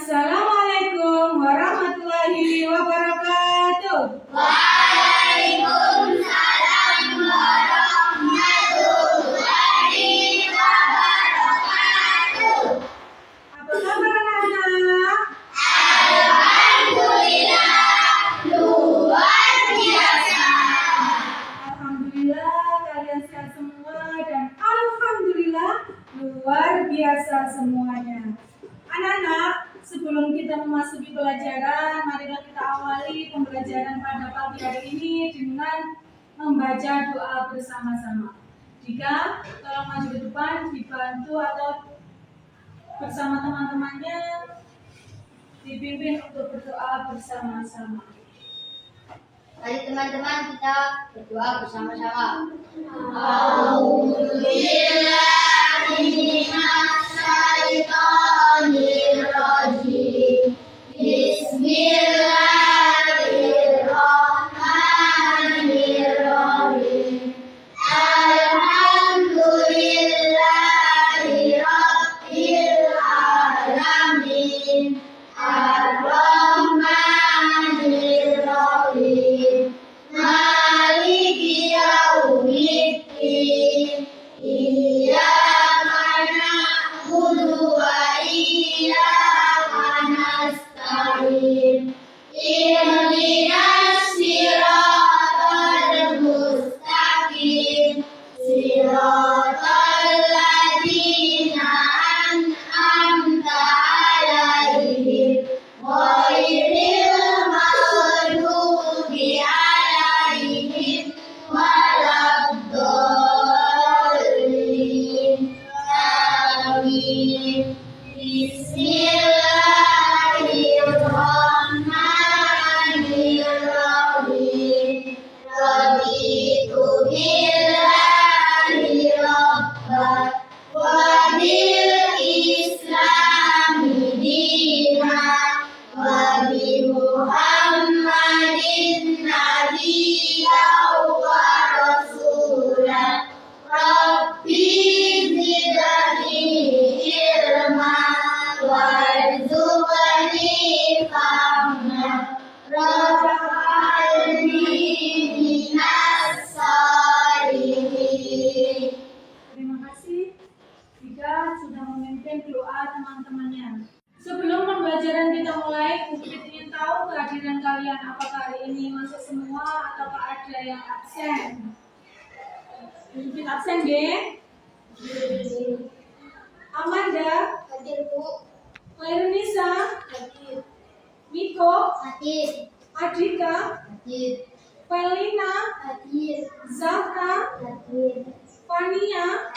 Assalamualaikum warahmatullahi wabarakatuh. Waalaikumsalam warahmatullahi wabarakatuh. Apa kabar anak-anak? Alhamdulillah, luar biasa. Alhamdulillah kalian sehat semua dan alhamdulillah luar biasa semuanya. Anak-anak, sebelum kita memasuki pelajaran, marilah kita awali pembelajaran pada pagi hari ini dengan membaca doa bersama-sama. Jika tolong maju ke depan, dibantu atau bersama teman-temannya dipimpin untuk berdoa bersama-sama. Mari teman-teman kita berdoa bersama-sama. A'udzubillahiminasyaitonirrajim. Bismillahirrahmanirrahim. Alhamdulillahi rabbil alamin. Ar-Rahmanir-Rahim. Maliki yaumiddin. Iyyaka na'budu wa iyyaka nasta'in. Ihdinas siratal mustaqim. Siratal ladzina an'amta 'alaihim ghairil maghdubi 'alaihim waladdallin. Amin. Bismillahirrahmanirrahim. Raditu billahi rabban wa bil islami dinan wa bi Muhammadin nabiyyan wa rasulan. Rabbi zidni ilma warzuqni fahma waj'alni minas sholihin. Terima kasih jika sudah memimpin doa teman-temannya. Sebelum pembelajaran kita mulai, Bu Pipit ingin tahu kehadiran kalian. Apakah hari ini masuk semua ataukah ada yang absen? Bu Pipit absen, Ge? Amanda, Hadir Bu. Clairnisa, Hadir. Miko, Hadir. Adika, Hadir. Felina, Hadir. Zahra, Hadir. Fania.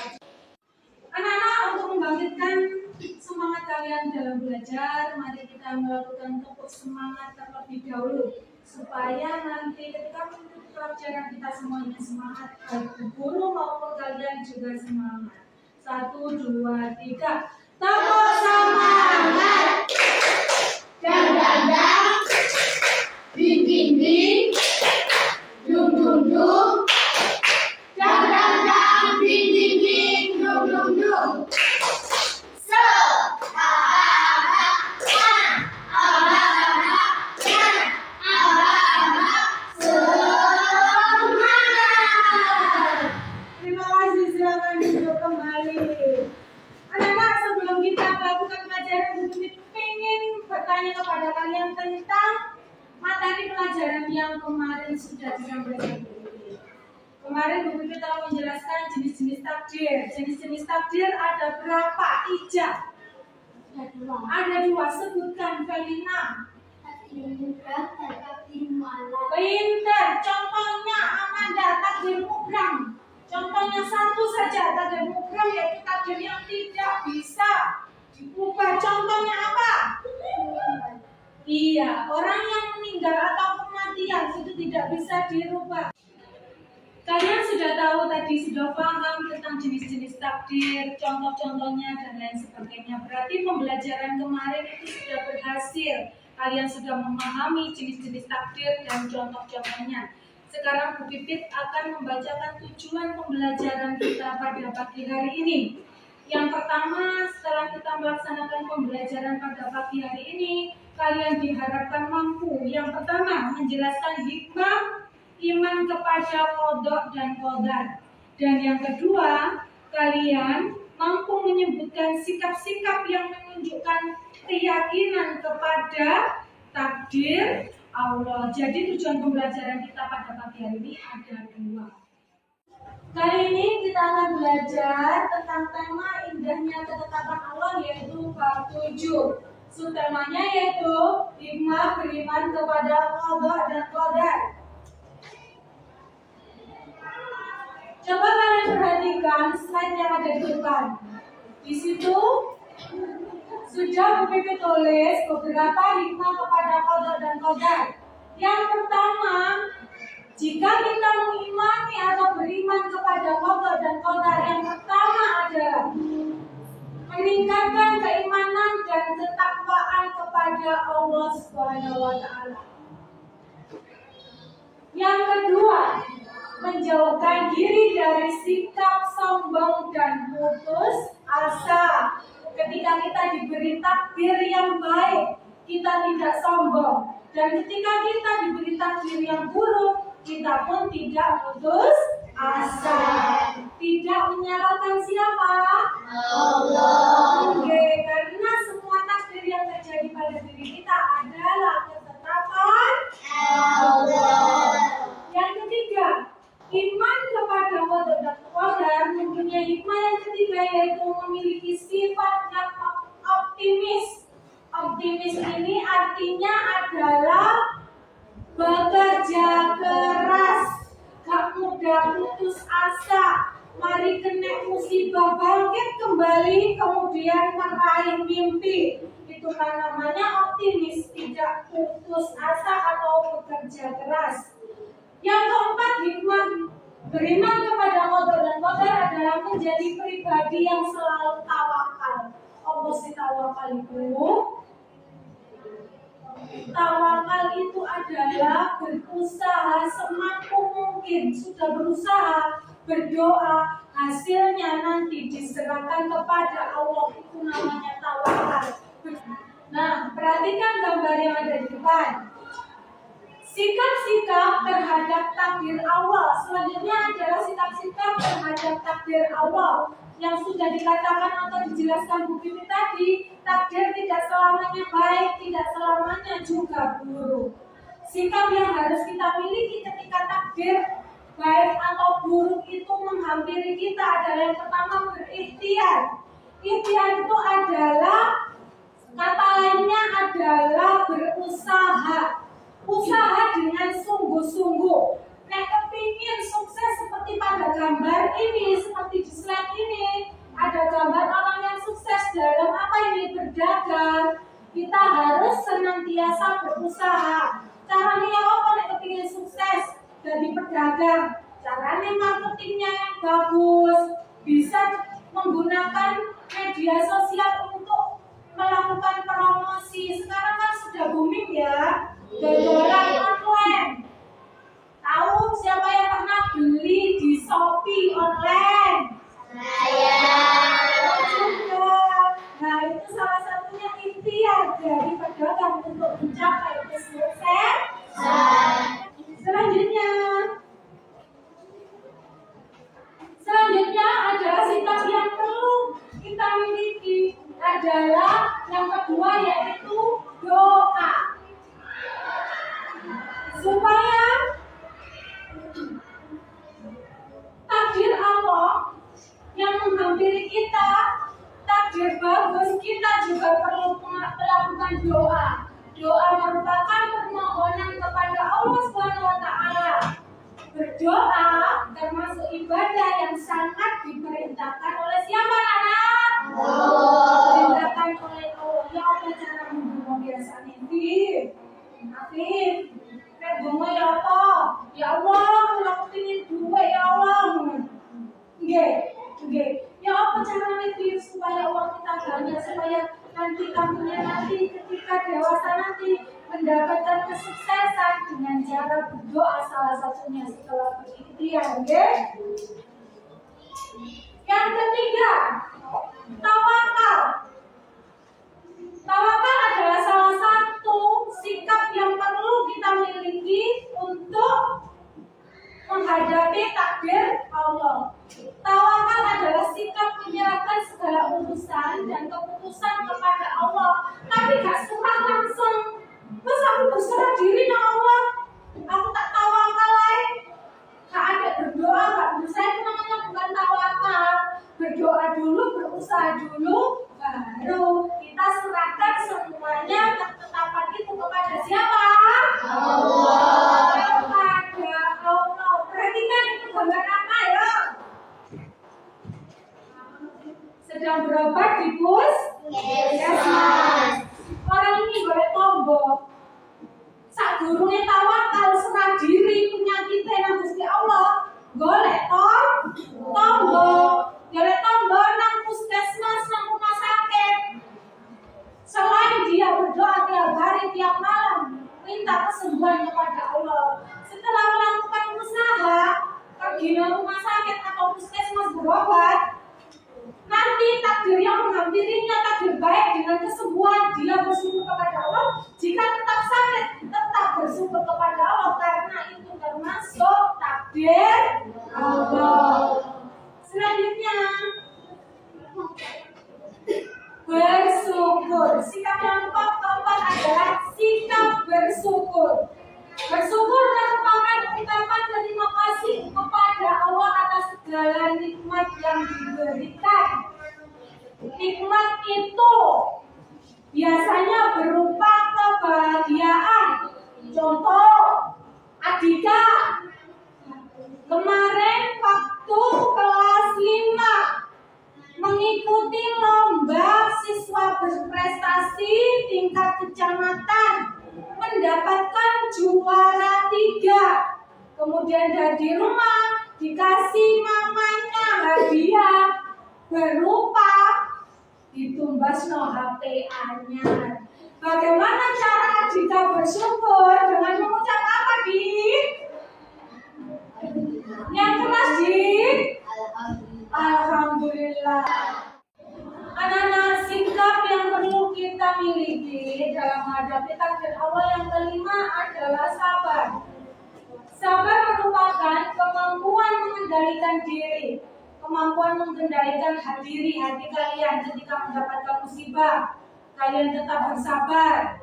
Anak-anak, untuk membangkitkan semangat kalian dalam belajar, mari kita melakukan tepuk semangat terlebih dahulu supaya nanti ketika mengikuti pelajaran kita semuanya semangat, baik guru maupun kalian juga semangat. 1, 2, 3. Tepuk semangat. Dang dang dang. Ding ding ding. Dung dung dung. Dang dang dang. Ding ding ding. Dung dung dung. So. Semangat. Terima kasih, silakan duduk kembali. Anak-anak, sebelum kita melakukan pelajaran, Bu Pipit ingin bertanya kepada kalian tentang materi pelajaran yang kemarin sudah disampaikan Bu Pipit. Kemarin Bu Pipit telah menjelaskan jenis-jenis takdir. Jenis-jenis takdir ada berapa? Ijab. Ada 2. Sebutkan, Felina. Pinter. Contohnya Amanda, takdir mubram. Contohnya satu saja, takdir mubram yaitu takdir yang tidak bisa diubah. Contohnya apa? Iya, orang yang meninggal atau kematian itu tidak bisa dirubah. Kalian sudah tahu tadi, sudah paham tentang jenis-jenis takdir, contoh-contohnya dan lain sebagainya. Berarti pembelajaran kemarin itu sudah berhasil. Kalian sudah memahami jenis-jenis takdir dan contoh-contohnya. Sekarang Bu Pipit akan membacakan tujuan pembelajaran kita pada pagi hari ini. Yang pertama, setelah kita melaksanakan pembelajaran pada pagi hari ini, kalian diharapkan mampu. Yang pertama, menjelaskan hikmah iman kepada qadha dan qadar. Dan yang kedua, kalian mampu menyebutkan sikap-sikap yang menunjukkan keyakinan kepada takdir Allah. Jadi tujuan pembelajaran kita pada pagi hari ini ada dua. Kali ini kita akan belajar tentang tema indahnya ketetapan Allah, yaitu bab 7. Subtemanya yaitu hikmah beriman kepada qadha dan qadar. Coba kalian perhatikan slide yang ada di depan. Di situ sudah begitu tulis beberapa hikmah kepada qadha dan qadar. Yang pertama, jika kita mengimani atau beriman kepada qadha dan qadar, yang pertama adalah meningkatkan keimanan dan ketakwaan kepada Allah Subhanahu wa taala. Yang kedua, menjauhkan diri dari sikap sombong dan putus asa. Ketika kita diberi takdir yang baik, kita tidak sombong. Dan ketika kita diberi takdir yang buruk, kita pun tidak putus asa. Tidak menyalahkan siapa? Allah. Oke, karena semua takdir yang terjadi pada diri kita adalah ketetapan Allah. Yang ketiga, iman kepada qadha dan qadar mempunyai hikmah yang ketiga, yaitu memiliki sifat yang optimis. Optimis ini artinya adalah bekerja keras, gak mudah putus asa. Mari kena musibah bangkit kembali, kemudian meraih mimpi. Itu kan namanya optimis, tidak putus asa atau bekerja keras. Yang keempat, hikmah beriman kepada qadha dan qadar adalah menjadi pribadi yang selalu tawakal. Opposite tawakal itu adalah berusaha semampu mungkin. Sudah berusaha, berdoa, hasilnya nanti diserahkan kepada Allah. Itu namanya tawakal. Nah, perhatikan gambar yang ada di depan. Sikap-sikap terhadap takdir Allah. Selanjutnya adalah sikap-sikap terhadap takdir Allah. Yang sudah dikatakan atau dijelaskan Bu Bibi tadi, takdir tidak selamanya baik, tidak selamanya juga buruk. Sikap yang harus kita miliki ketika takdir baik atau buruk itu menghampiri kita adalah yang pertama, berikhtiar. Ikhtiar itu adalah, kata lainnya adalah berusaha. Usaha dengan sungguh-sungguh. Nek kepingin sukses seperti pada gambar ini, seperti di slide ini, ada gambar orang yang sukses dalam apa ini, berdagang. Kita harus senantiasa berusaha. Caranya apa nek kepingin sukses jadi pedagang? Caranya marketingnya yang bagus, bisa menggunakan media sosial untuk melakukan promosi. Sekarang kan sudah booming ya, jualan online. Tahu siapa yang pernah beli di Shopee online? Saya. Juga. Nah, itu salah satunya ikhtiar dari pedagang untuk mencapai kesuksesan. Selanjutnya adalah sikap yang perlu kita miliki, adalah yang kedua, yaitu doa. Supaya takdir Allah yang menghampiri kita, takdir bagus, kita juga perlu melakukan doa. Doa merupakan permohonan kepada Allah Subhanahu wa taala. Berdoa termasuk ibadah yang sangat diperintahkan oleh siapa, anak? Diperintahkan oleh Allah. Ya apa cara mendoa biasa ini? Afif, nek donga ya apa? Ya Allah, aku pengin duit ya Allah. Nggih. Ya apa caranya biar supaya uang kita banyak, supaya nanti kamunya nanti ketika dewasa nanti mendapatkan kesuksesan dengan cara berdoa, salah satunya setelah berikhtiar, nggih. Yang ketiga, urusan dan keputusan kepada Allah, tapi gak serah langsung. Terus aku berserah diri sama Allah, aku tak tawakal lain. Gak ada berdoa, gak berusaha, itu namanya bukan tawakal. Berdoa dulu, berusaha dulu, baru kita serahkan semuanya ketetapan itu kepada siapa? Allah. Kepada Allah. Perhatikan itu gambar apa ya? Sedang berobat di puskesmas. Orang ini boleh tombol. Sak gurunya tawakal, serah diri, penyakitnya nang Gusti Allah. Golek tombol. Golek tombol nang puskesmas, nang rumah sakit. Selain dia berdoa tiap hari, tiap malam, minta kesembuhan kepada Allah. Setelah melakukan usaha, pergi ke rumah sakit atau puskesmas berobat, nanti takdir yang menghampirinya takdir baik dengan kesembuhan, dia bersyukur kepada Allah. Jika tetap sakit, tetap bersyukur kepada Allah karena itu termasuk takdir Allah. Selanjutnya, bersyukur. Sikap yang keempat adalah sikap bersyukur. Bersyukur merupakan ungkapan terima kasih kepada Allah atas segala nikmat yang diberikan. Nikmat itu biasanya berupa kebahagiaan. Contoh, Adika kemarin waktu kelas 5 mengikuti lomba siswa berprestasi tingkat kecamatan, mendapatkan juara 3. Kemudian dari rumah dikasih mamanya hadiah berupa ditumbas no HP anyar. Bagaimana cara Adika bersyukur? Dengan mengucap apa, Di? Yang keras, Di? Alhamdulillah. Anak-anak, sikap yang perlu kita miliki dalam menghadapi takdir Allah yang kelima adalah sabar. Sabar merupakan kemampuan mengendalikan diri, kemampuan mengendalikan hati kalian ketika mendapatkan musibah. Kalian tetap bersabar.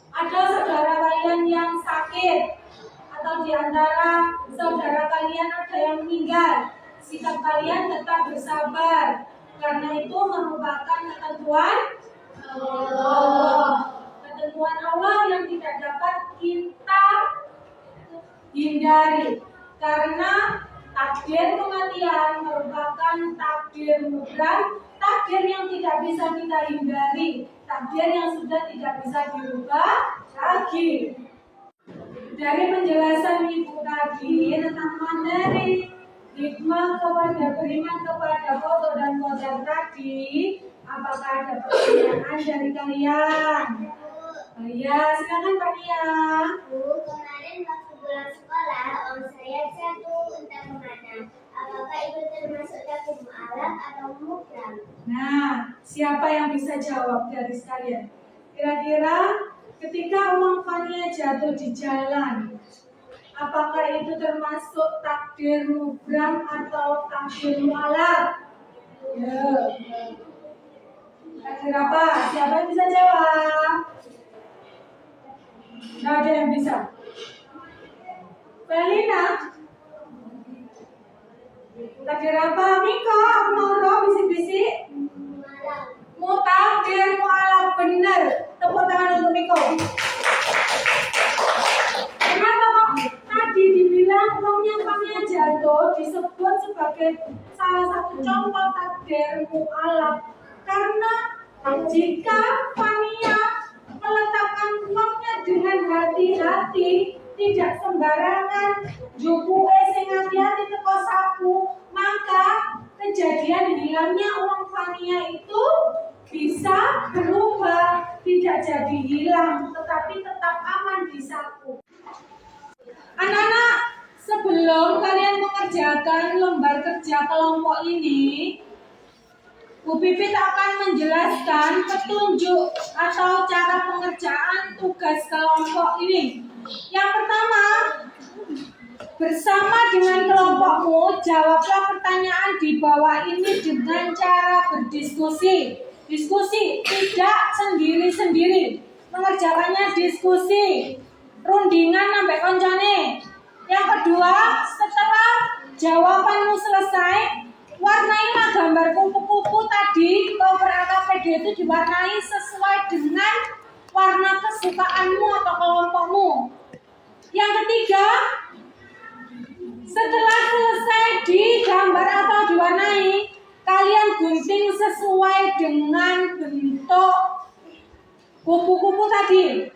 Ada saudara kalian yang sakit, atau di antara saudara kalian ada yang meninggal. Sikap kalian tetap bersabar, karena itu merupakan ketentuan Allah. Ketentuan Allah yang tidak dapat kita hindari, karena takdir kematian merupakan takdir mubram, takdir yang tidak bisa kita hindari, takdir yang sudah tidak bisa dirubah lagi. Dari penjelasan Ibu tadi tentang materi hikmah kepada beriman kepada foto dan model tadi, apakah ada pertanyaan dari kalian? Ya, silakan Pak Nia. Bu, kemarin waktu pulang sekolah, om saya jatuh entah kemana. Apakah itu termasuk takdir mu'alaf atau mubram? Nah, siapa yang bisa jawab dari sekalian? Kira-kira ketika uang Fania jatuh di jalan, apakah itu termasuk takdir mubram atau takdir mu'alaf? Ya. Takdir apa? Siapa yang bisa jawab? Tidak ada yang bisa. Felina? Takdir apa? Miko, aku mau tahu bisik-bisik. Mau takdir mu'alaf, benar. Tepuk tangan untuk Miko. Kenapa kok tadi dibilang uangnya Fania jatuh disebut sebagai salah satu contoh takdir mu'alaf? Karena jika Fania meletakkan uangnya dengan hati-hati, tidak sembarangan, jupuke sing hati-hati teko saku, maka kejadian hilangnya uang Fania itu bisa berubah, tidak jadi hilang, tetapi tetap aman di saku. Anak-anak, sebelum kalian mengerjakan lembar kerja kelompok ini, Bu Pipit akan menjelaskan petunjuk atau cara pengerjaan tugas kelompok ini. Yang pertama, Bersama dengan kelompokmu, jawablah pertanyaan di bawah ini dengan cara berdiskusi. Diskusi, tidak sendiri-sendiri. Mengerjakannya diskusi. Rundingan sampai koncone. Yang kedua, setelah jawabanmu selesai, warnailah gambar kupu-kupu tadi. Cover AKPD itu diwarnai sesuai dengan warna kesukaanmu atau kelompokmu. Yang ketiga, setelah selesai digambar atau diwarnai, kalian gunting sesuai dengan bentuk kupu-kupu tadi.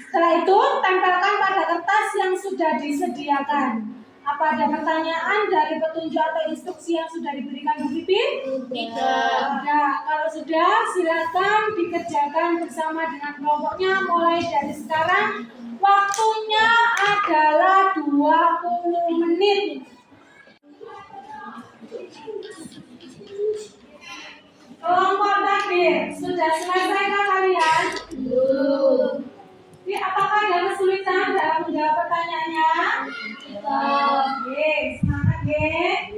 Setelah itu, tempelkan pada kertas yang sudah disediakan. Apa ada pertanyaan dari petunjuk atau instruksi yang sudah diberikan Bu Pipin? Tidak. Kalau sudah, silakan dikerjakan bersama dengan kelompoknya mulai dari sekarang. Waktunya adalah 20 menit. Kelompok takdir, sudah selesai kalian? Belum. Apakah ada kesulitan dalam menjawab pertanyaannya? Oke, semangat ya.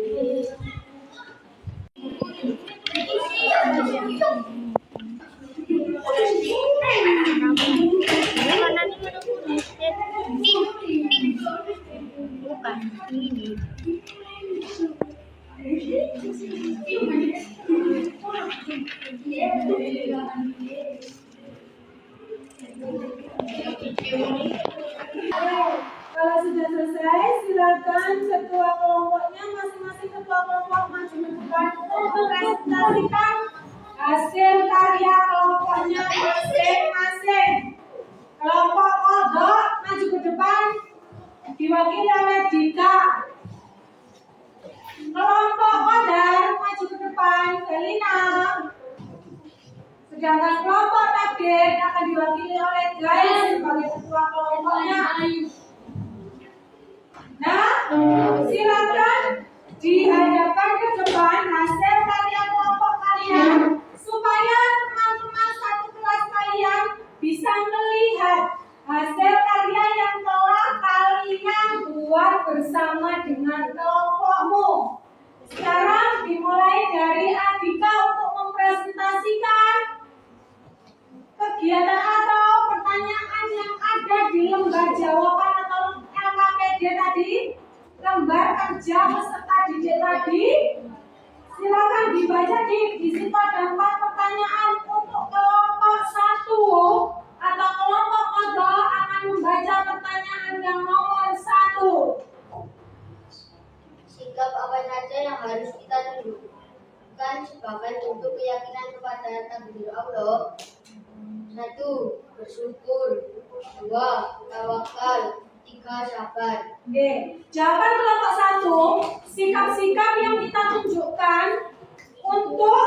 Kalau sudah selesai, silakan ketua kelompoknya, masing-masing ketua kelompok maju ke depan untuk mempresentasikan hasil karya kelompoknya masing-masing. Kelompok kodok maju ke depan, diwakili oleh Dika. Kelompok kodar maju ke depan, Belina. Sedangkan kelompok takdir akan diwakili oleh Guys sebagai ketua kelompoknya. Nah, silakan dihadapkan ke depan hasil karya kelompok kalian supaya teman-teman satu kelas kalian bisa melihat hasil karya yang telah kalian buat bersama dengan kelompokmu. Sekarang dimulai dari Adika untuk mempresentasikan kegiatan atau pertanyaan yang ada di lembar jawaban atau LKPD tadi, lembar kerja peserta didik tadi. Silakan dibaca di situ ada 4 pertanyaan untuk kelompok 1 atau kelompok kodok akan membaca pertanyaan yang nomor 1. Sikap apa saja yang harus kita tunjukkan sebagai bentuk keyakinan kepada takdir Allah? 1. Bersyukur. 2. Tawakal. 3. Sabar. Oke, jawaban kelompok 1, sikap-sikap yang kita tunjukkan untuk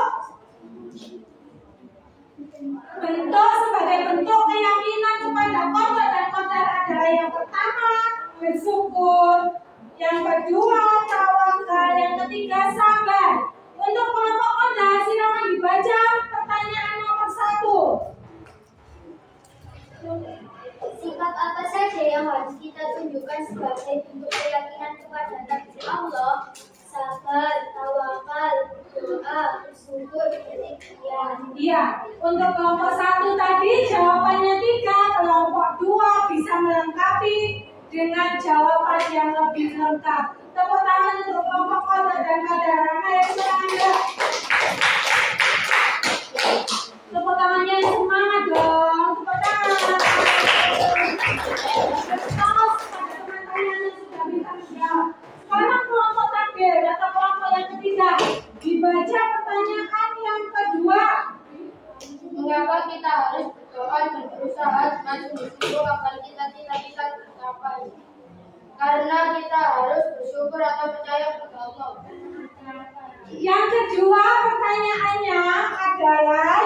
bentuk sebagai bentuk keyakinan kepada kodok dan kodar adalah yang pertama, bersyukur. Yang kedua, tawakal. Yang ketiga, sabar. Untuk kelompok kodar, silakan dibaca pertanyaan nomor 1. Sikap apa saja yang harus kita tunjukkan sebagai bentuk keyakinan kepada takdir Allah? Sabar, tawakal, doa, bersyukur, berikhtiar. Iya, untuk kelompok 1 tadi jawabannya 3, kelompok 2 bisa melengkapi dengan jawaban yang lebih lengkap. Tepuk tangan untuk kelompok kodok dan kodar. Ayo semangat. Tepuk tangannya semangat dong. Tepuk tangan. Sekarang kelompok takdir atau kelompok yang ketiga, dibaca pertanyaan yang kedua. Mengapa kita harus berdoa dan berusaha dengan sungguh-sungguh agar cita-cita kita tercapai? Karena kita harus bersyukur atau percaya kepada Allah. Yang kedua pertanyaannya adalah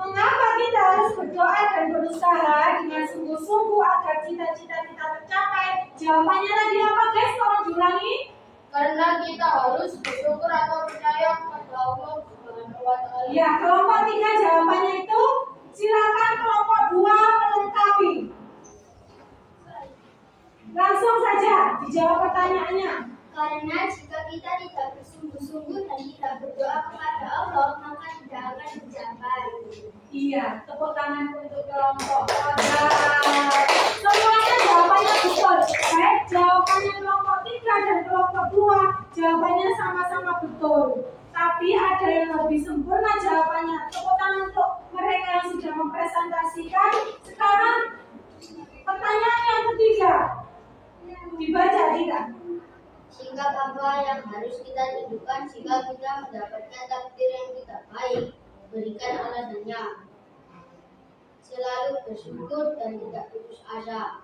mengapa kita harus berdoa dan berusaha dengan sungguh-sungguh agar cita-cita kita tercapai? Jawabannya tadi apa guys? Tolong diulangi. Karena kita harus bersyukur atau percaya kepada Allah Subhanahu wa Ta'ala. Ya, kelompok 3 jawabannya itu. Silakan kelompok 2 melengkapi. Langsung saja saja dijawab pertanyaannya. Karena jika kita tidak bersungguh-sungguh dan tidak berdoa kepada Allah, maka tidak akan tercapai. Iya, tepuk tangan untuk kelompok kodar. Semuanya jawabannya betul. Baik, jawabannya kelompok 3 dan kelompok 2 jawabannya sama-sama betul. Tapi ada yang lebih sempurna jawabannya. Tepuk tangan untuk mereka yang sudah mempresentasikan. Sekarang pertanyaan yang ketiga. Dibaca tidak? Sikap apa yang harus kita tunjukkan jika kita mendapatkan takdir yang tidak baik? Berikan alasannya. Selalu bersyukur dan tidak putus asa.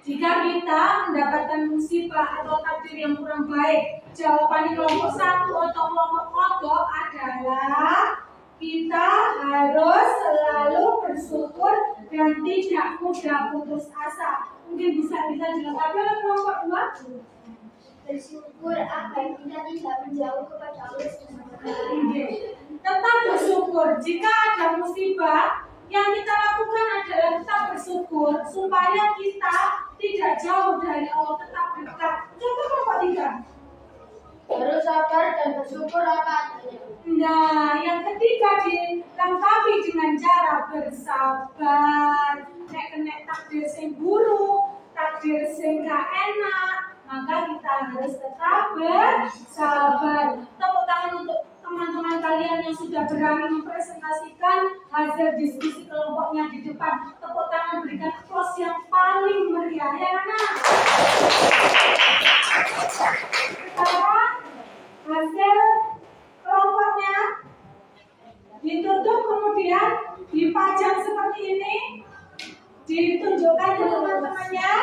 Jika kita mendapatkan musibah atau takdir yang kurang baik, jawaban kelompok 1 atau kelompok kodok adalah kita harus selalu bersyukur dan tidak mudah putus asa. Mungkin bisa dilengkapi oleh kelompok 2. Bersyukur agar kita tidak menjauh kepada Allah SWT. Tetap bersyukur. Jika ada musibah, yang kita lakukan adalah tetap bersyukur supaya kita tidak jauh dari Allah, tetap dekat. Contoh kelompok 3. Harus sabar dan bersyukur apa adanya. Nah, yang ketiga dilengkapi dengan cara bersabar. Nek kena takdir sing buruk, takdir sing gak enak, maka kita harus tetap bersabar. Tepuk tangan untuk teman-teman kalian yang sudah berani mempresentasikan hasil diskusi kelompoknya di depan. Tepuk tangan, berikan applause yang paling meriah ya anak. Sekarang hasil kelompoknya ditutup, kemudian dipajang seperti ini, ditunjukkan ke teman-temannya.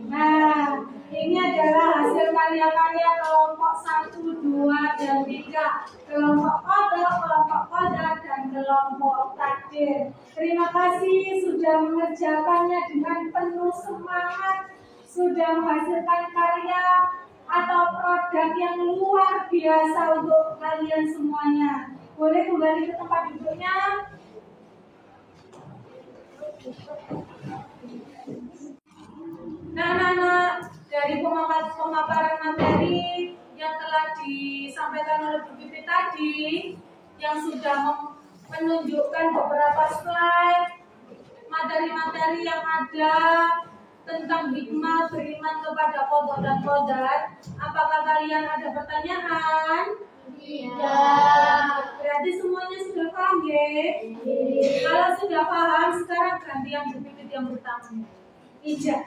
Nah, ini adalah hasil karya-karya kelompok 1, 2, dan 3. Kelompok kodok, kelompok kodar, dan kelompok takdir. Terima kasih sudah mengerjakannya dengan penuh semangat, sudah menghasilkan karya atau produk yang luar biasa untuk kalian semuanya. Boleh kembali ke tempat duduknya. Nah, anak-anak, dari pemaparan materi yang telah disampaikan oleh Bu Pipi tadi, yang sudah menunjukkan beberapa slide materi-materi yang ada tentang hikmah beriman kepada kodok dan kodar. Apakah kalian ada pertanyaan? Tidak. Berarti semuanya sudah paham ya? Kalau sudah paham, sekarang ganti yang berpikir yang pertama. Ija,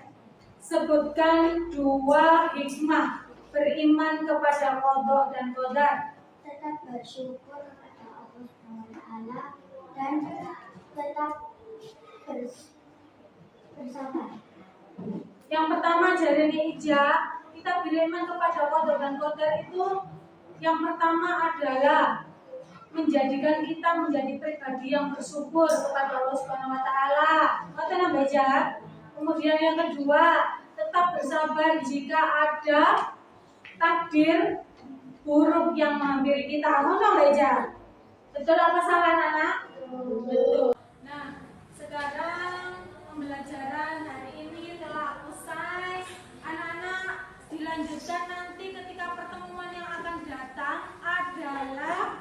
sebutkan 2 hikmah beriman kepada kodok dan kodar. Tetap bersyukur kepada Allah SWT dan tetap bersabar. Yang pertama dari Ija, kita beriman kepada kodok dan kodar itu yang pertama adalah menjadikan kita menjadi pribadi yang bersyukur kepada Allah Subhanahu wa taala. Maka baca. Kemudian yang kedua, tetap bersabar jika ada takdir buruk yang menghampiri kita. Mau baca? Betul apa salah anak? Betul. Nah, sekarang pembelajaran hari ini telah usai. Anak-anak, dilanjutkan nanti ketika pertemuan yang akan datang adalah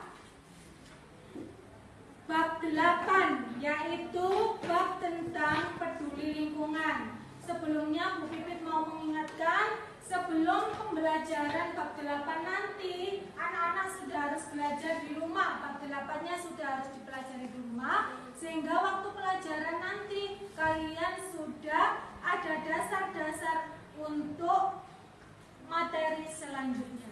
bab 8, yaitu bab tentang peduli lingkungan. Sebelumnya Bu Pipit mau mengingatkan, sebelum pembelajaran bab 8 nanti, anak-anak sudah harus belajar di rumah. Bab 8-nya sudah harus dipelajari di rumah, sehingga waktu pelajaran nanti kalian sudah ada dasar-dasar untuk materi selanjutnya.